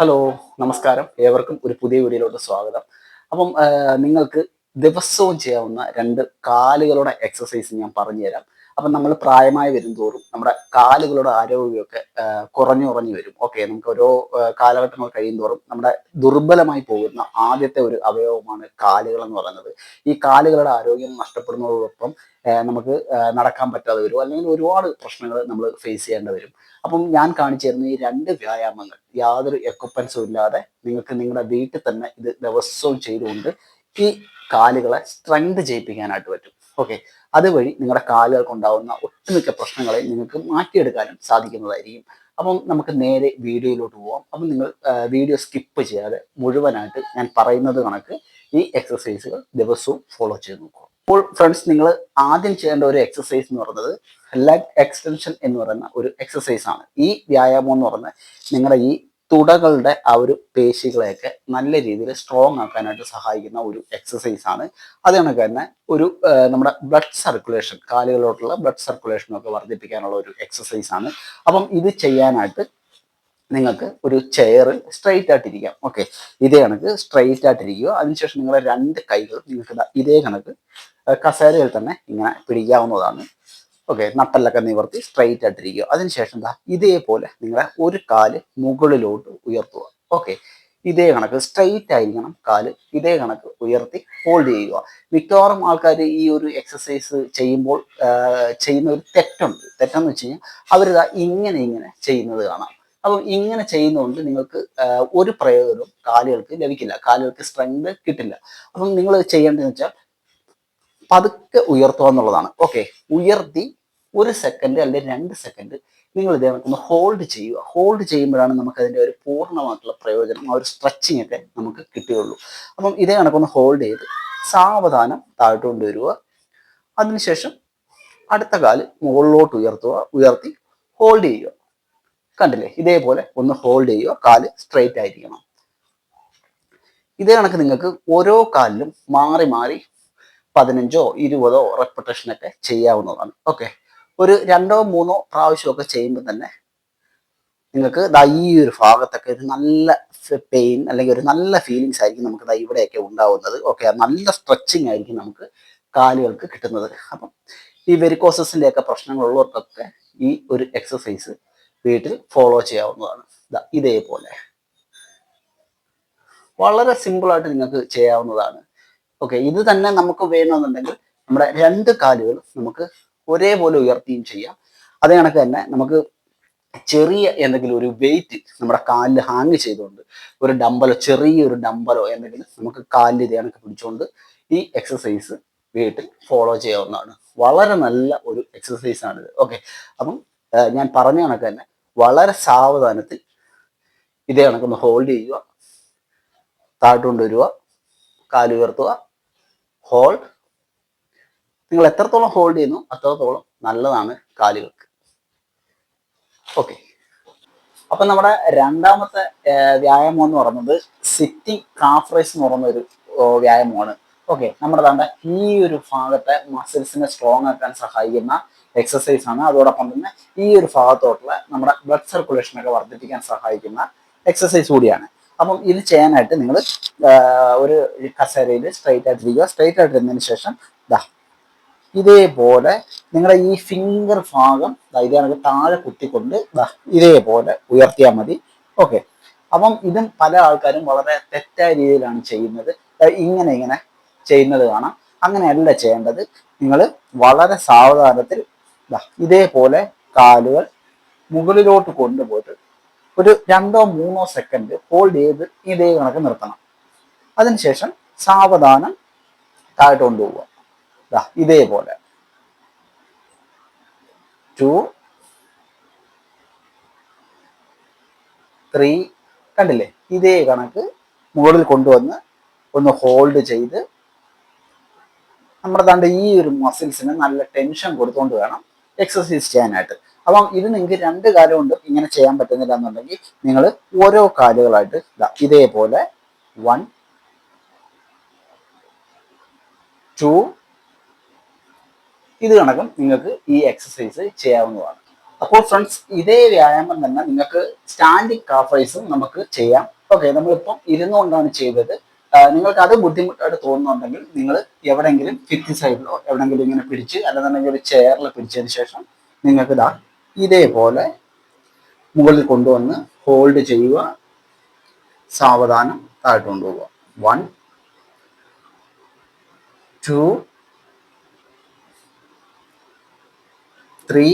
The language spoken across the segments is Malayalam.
ഹലോ, നമസ്കാരം. ഏവർക്കും ഒരു പുതിയ വീഡിയോയിലോട്ട് സ്വാഗതം. അപ്പം നിങ്ങൾക്ക് ദിവസവും ചെയ്യാവുന്ന 2 കാലുകളുടെ എക്സർസൈസ് ഞാൻ പറഞ്ഞുതരാം. അപ്പം നമ്മൾ പ്രായമായി വരുംതോറും നമ്മുടെ കാലുകളുടെ ആരോഗ്യമൊക്കെ കുറഞ്ഞു കുറഞ്ഞു വരും. ഓക്കെ, നമുക്ക് ഓരോ കാലഘട്ടങ്ങൾ കഴിയുന്തോറും നമ്മുടെ ദുർബലമായി പോകുന്ന ആദ്യത്തെ ഒരു അവയവമാണ് കാലുകൾ എന്ന് പറയുന്നത്. ഈ കാലുകളുടെ ആരോഗ്യം നഷ്ടപ്പെടുന്നതോടൊപ്പം നമുക്ക് നടക്കാൻ പറ്റാതെ വരും, അല്ലെങ്കിൽ ഒരുപാട് പ്രശ്നങ്ങൾ നമ്മൾ ഫേസ് ചെയ്യേണ്ടി വരും. അപ്പം ഞാൻ കാണിച്ചു തരുന്ന ഈ 2 വ്യായാമങ്ങൾ യാതൊരു എക്യുപ്മെന്റ്സും ഇല്ലാതെ നിങ്ങൾക്ക് നിങ്ങളുടെ വീട്ടിൽ തന്നെ ഇത് ദിവസവും ചെയ്തുകൊണ്ട് ഈ കാലുകളെ സ്ട്രെങ്ത് ചെയ്യിപ്പിക്കാനായിട്ട് പറ്റും. ഓക്കെ, അതുവഴി നിങ്ങളുടെ കാലുകൾക്ക് ഉണ്ടാവുന്ന ഒട്ടുമിക്ക പ്രശ്നങ്ങളെ നിങ്ങൾക്ക് മാറ്റിയെടുക്കാനും സാധിക്കുന്നതായിരിക്കും. അപ്പം നമുക്ക് നേരെ വീഡിയോയിലോട്ട് പോവാം. അപ്പം നിങ്ങൾ വീഡിയോ സ്കിപ്പ് ചെയ്യാതെ മുഴുവനായിട്ട് ഞാൻ പറയുന്നത് കണക്ക് ഈ എക്സസൈസുകൾ ദിവസവും ഫോളോ ചെയ്ത് നോക്കുക. അപ്പോൾ ഫ്രണ്ട്സ്, നിങ്ങൾ ആദ്യം ചെയ്യേണ്ട ഒരു എക്സസൈസ് എന്ന് പറയുന്നത് ലെഗ് എക്സ്റ്റൻഷൻ എന്ന് പറയുന്ന ഒരു എക്സസൈസ് ആണ്. ഈ വ്യായാമം എന്ന് പറയുന്നത് നിങ്ങളുടെ ഈ തുടകളുടെ ആ ഒരു പേശികളെയൊക്കെ നല്ല രീതിയിൽ സ്ട്രോങ് ആക്കാനായിട്ട് സഹായിക്കുന്ന ഒരു എക്സസൈസ് ആണ്. അത് കണക്ക് തന്നെ ഒരു നമ്മുടെ ബ്ലഡ് സർക്കുലേഷൻ, കാലുകളിലോട്ടുള്ള ബ്ലഡ് സർക്കുലേഷൻ ഒക്കെ വർദ്ധിപ്പിക്കാനുള്ള ഒരു എക്സസൈസ് ആണ്. അപ്പം ഇത് ചെയ്യാനായിട്ട് നിങ്ങൾക്ക് ഒരു ചെയറിൽ സ്ട്രെയിറ്റ് ആയിട്ടിരിക്കാം. ഓക്കെ, ഇതേ കണക്ക് സ്ട്രെയിറ്റ് ആയിട്ടിരിക്കുക. അതിനുശേഷം നിങ്ങളുടെ 2 കൈകളും നിങ്ങൾക്ക് ഇതേ കണക്ക് കസേരയിൽ തന്നെ ഇങ്ങനെ പിടിക്കാവുന്നതാണ്. ഓക്കെ, നട്ടെല്ലൊക്കെ നിവർത്തി സ്ട്രെയിറ്റ് ആയിട്ടിരിക്കുക. അതിനുശേഷം ഇതേപോലെ നിങ്ങളെ ഒരു കാല് മുകളിലോട്ട് ഉയർത്തുക. ഓക്കെ, ഇതേ കണക്ക് സ്ട്രെയിറ്റ് ആയിരിക്കണം കാല്. ഇതേ കണക്ക് ഉയർത്തി ഹോൾഡ് ചെയ്യുക. മിക്കവാറും ആൾക്കാർ ഈ ഒരു എക്സസൈസ് ചെയ്യുമ്പോൾ ചെയ്യുന്ന ഒരു തെറ്റുണ്ട്. തെറ്റെന്ന് വെച്ച് കഴിഞ്ഞാൽ അവരിതാ ഇങ്ങനെ ഇങ്ങനെ ചെയ്യുന്നത് കാണാം. അപ്പം ഇങ്ങനെ ചെയ്യുന്നതുകൊണ്ട് നിങ്ങൾക്ക് ഒരു പ്രയോജനവും കാലുകൾക്ക് ലഭിക്കില്ല, കാലുകൾക്ക് സ്ട്രെങ്ത് കിട്ടില്ല. അപ്പം നിങ്ങൾ ചെയ്യേണ്ടതെന്ന് വെച്ചാൽ പതുക്കെ ഉയർത്തുക എന്നുള്ളതാണ്. ഓക്കെ, ഉയർത്തി 1 സെക്കൻഡ് അല്ലെങ്കിൽ 2 സെക്കൻഡ് നിങ്ങൾ ഇതേ ഒന്ന് ഹോൾഡ് ചെയ്യുക. ഹോൾഡ് ചെയ്യുമ്പോഴാണ് നമുക്ക് അതിൻ്റെ ഒരു പൂർണ്ണമായിട്ടുള്ള പ്രയോജനം, ആ ഒരു സ്ട്രെച്ചിങ് ഒക്കെ നമുക്ക് കിട്ടുകയുള്ളൂ. അപ്പം ഇതേ കണക്കൊന്ന് ഹോൾഡ് ചെയ്ത് സാവധാനം താഴോട്ട് കൊണ്ടുവരിക. അതിനുശേഷം അടുത്ത കാല് മുകളിലോട്ട് ഉയർത്തുക, ഉയർത്തി ഹോൾഡ് ചെയ്യുക. കണ്ടില്ലേ, ഇതേപോലെ ഒന്ന് ഹോൾഡ് ചെയ്യുക. കാല് സ്ട്രെയിറ്റ് ആയിരിക്കണം. ഇതേ കണക്ക് നിങ്ങൾക്ക് ഓരോ കാലിലും മാറി മാറി 15ഓ 20ഓ റെപ്പറ്റേഷനൊക്കെ ചെയ്യാവുന്നതാണ്. ഓക്കെ, ഒരു 2ഓ 3ഓ പ്രാവശ്യമൊക്കെ ചെയ്യുമ്പോൾ തന്നെ നിങ്ങൾക്ക് ഈ ഒരു ഭാഗത്തൊക്കെ ഒരു നല്ല പെയിൻ അല്ലെങ്കിൽ ഒരു നല്ല ഫീലിങ്സ് ആയിരിക്കും നമുക്ക് ഇവിടെയൊക്കെ ഉണ്ടാവുന്നത്. ഓക്കെ, നല്ല സ്ട്രെച്ചിങ് ആയിരിക്കും നമുക്ക് കാലുകൾക്ക് കിട്ടുന്നത്. അപ്പം ഈ വെരിക്കോസസിൻ്റെ ഒക്കെ പ്രശ്നങ്ങളുള്ളവർക്കൊക്കെ ഈ ഒരു എക്സസൈസ് വീട്ടിൽ ഫോളോ ചെയ്യാവുന്നതാണ്. ഇതേപോലെ വളരെ സിമ്പിളായിട്ട് നിങ്ങൾക്ക് ചെയ്യാവുന്നതാണ്. ഓക്കെ, ഇത് തന്നെ നമുക്ക് വേണമെന്നുണ്ടെങ്കിൽ നമ്മുടെ 2 കാലുകൾ നമുക്ക് ഒരേപോലെ ഉയർത്തിയും ചെയ്യാം. അതേ കണക്ക് തന്നെ നമുക്ക് ചെറിയ എന്തെങ്കിലും ഒരു വെയിറ്റ് നമ്മുടെ കാലിൽ ഹാങ് ചെയ്തുകൊണ്ട് ഒരു ഡമ്പലോ, ചെറിയൊരു ഡമ്പലോ എന്തെങ്കിലും നമുക്ക് കാലിൽ ഇതേ കണക്ക് പിടിച്ചുകൊണ്ട് ഈ എക്സസൈസ് വീട്ടിൽ ഫോളോ ചെയ്യാവുന്നതാണ്. വളരെ നല്ല ഒരു എക്സസൈസ് ആണിത്. ഓക്കെ, അപ്പം ഞാൻ പറഞ്ഞ കണക്ക് തന്നെ വളരെ സാവധാനത്തിൽ ഇതേ കണക്കൊന്ന് ഹോൾഡ് ചെയ്യുക, താഴോട്ട് കൊണ്ടുവരിക, കാലുയർത്തുക, ഹോൾഡ്. നിങ്ങൾ എത്രത്തോളം ഹോൾഡ് ചെയ്യുന്നു അത്രത്തോളം നല്ലതാണ് കാലുകൾക്ക്. ഓക്കെ, അപ്പൊ നമ്മുടെ രണ്ടാമത്തെ വ്യായാമം എന്ന് പറയുന്നത് സിറ്റിംഗ് കാഫ് റൈസ് എന്ന് പറയുന്ന ഒരു വ്യായാമമാണ്. ഓക്കെ, നമ്മുടെ ഈ ഒരു ഭാഗത്തെ മസിൽസിനെ സ്ട്രോങ് ആക്കാൻ സഹായിക്കുന്ന എക്സസൈസ് ആണ്. അതോടൊപ്പം തന്നെ ഈ ഒരു ഭാഗത്തോട്ടുള്ള നമ്മുടെ ബ്ലഡ് സർക്കുലേഷൻ ഒക്കെ വർദ്ധിപ്പിക്കാൻ സഹായിക്കുന്ന എക്സസൈസ് കൂടിയാണ്. അപ്പം ഇത് ചെയ്യാനായിട്ട് നിങ്ങൾ ഒരു കസേരയിൽ സ്ട്രെയിറ്റ് ആയിട്ടിരിക്കുക. സ്ട്രെയിറ്റ് ആയിട്ടിരുന്നതിന് ശേഷം ഇതേപോലെ നിങ്ങളുടെ ഈ ഫിംഗർ ഭാഗം ഇതേ താഴെ കുത്തിക്കൊണ്ട് ഇതേപോലെ ഉയർത്തിയാൽ മതി. ഓക്കെ, അപ്പം ഇതും പല ആൾക്കാരും വളരെ തെറ്റായ രീതിയിലാണ് ചെയ്യുന്നത്. ഇങ്ങനെ ഇങ്ങനെ ചെയ്യുന്നത് കാണാം. അങ്ങനെയല്ല ചെയ്യേണ്ടത്. നിങ്ങൾ വളരെ സാവധാനത്തിൽ ഇതേപോലെ കാലുകൾ മുകളിലോട്ട് കൊണ്ടുപോയിട്ട് ഒരു 2ഓ 3ഓ സെക്കൻഡ് ഹോൾഡ് ചെയ്ത് ഇതേ കണക്ക് നിർത്തണം. അതിനുശേഷം സാവധാനം താഴോട്ട് കൊണ്ടുപോവുക. ഇതേപോലെ 2 3. കണ്ടില്ലേ, ഇതേ കണക്ക് മുകളിൽ കൊണ്ടുവന്ന് ഒന്ന് ഹോൾഡ് ചെയ്ത് നമ്മുടെ ഈ ഒരു മസിൽസിന് നല്ല ടെൻഷൻ കൊടുത്തുകൊണ്ട് വേണം എക്സസൈസ് ചെയ്യാനായിട്ട്. അപ്പം ഇത് നിങ്ങൾക്ക് 2 കാലം കൊണ്ട് ഇങ്ങനെ ചെയ്യാൻ പറ്റുന്നില്ല എന്നുണ്ടെങ്കിൽ നിങ്ങൾ ഓരോ കാലുകളായിട്ട് ഇതേപോലെ 1 2 ഇത് കണക്കും നിങ്ങൾക്ക് ഈ എക്സസൈസ് ചെയ്യാവുന്നതാണ്. അപ്പോൾ ഫ്രണ്ട്സ് ഇതേ വ്യായാമം തന്നെ നിങ്ങൾക്ക് സ്റ്റാൻഡിങ് കാഫ് റൈസും നമുക്ക് ചെയ്യാം. ഓക്കെ, നമ്മളിപ്പം ഇരുന്നുകൊണ്ടാണ് ചെയ്തത്. നിങ്ങൾക്ക് അത് ബുദ്ധിമുട്ടായിട്ട് തോന്നുന്നുണ്ടെങ്കിൽ നിങ്ങൾ എവിടെയെങ്കിലും ഫിറ്റ് സൈഡിലോ എവിടെയെങ്കിലും ഇങ്ങനെ പിടിച്ച്, അല്ലെന്നുണ്ടെങ്കിൽ ഒരു ചെയറിൽ പിടിച്ചതിന് ശേഷം നിങ്ങൾക്ക് ഇതേപോലെ മുകളിൽ കൊണ്ടുവന്ന് ഹോൾഡ് ചെയ്യുക, സാവധാനം താഴോട്ട് കൊണ്ടുപോവുക. 1 2 3.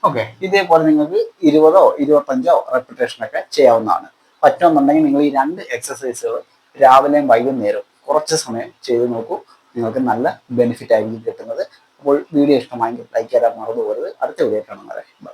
ഓക്കെ, ഇതേപോലെ നിങ്ങൾക്ക് 20ഓ 25ഓ റെപ്പിറ്റേഷൻ ഒക്കെ ചെയ്യാവുന്നതാണ്. പറ്റുമെന്നുണ്ടെങ്കിൽ നിങ്ങൾ ഈ 2 എക്സസൈസുകൾ രാവിലെയും വൈകുന്നേരവും കുറച്ച് സമയം ചെയ്ത് നോക്കൂ. നിങ്ങൾക്ക് നല്ല ബെനിഫിറ്റ് ആയിരിക്കും കിട്ടുന്നത്. അപ്പോൾ വീഡിയോ ഇഷ്ടമായെങ്കിൽ ലൈക്ക് ചെയ്യാൻ മറന്നു പോകരുത്. അടുത്ത വീഡിയോ കാണുന്നവരെ ബൈ.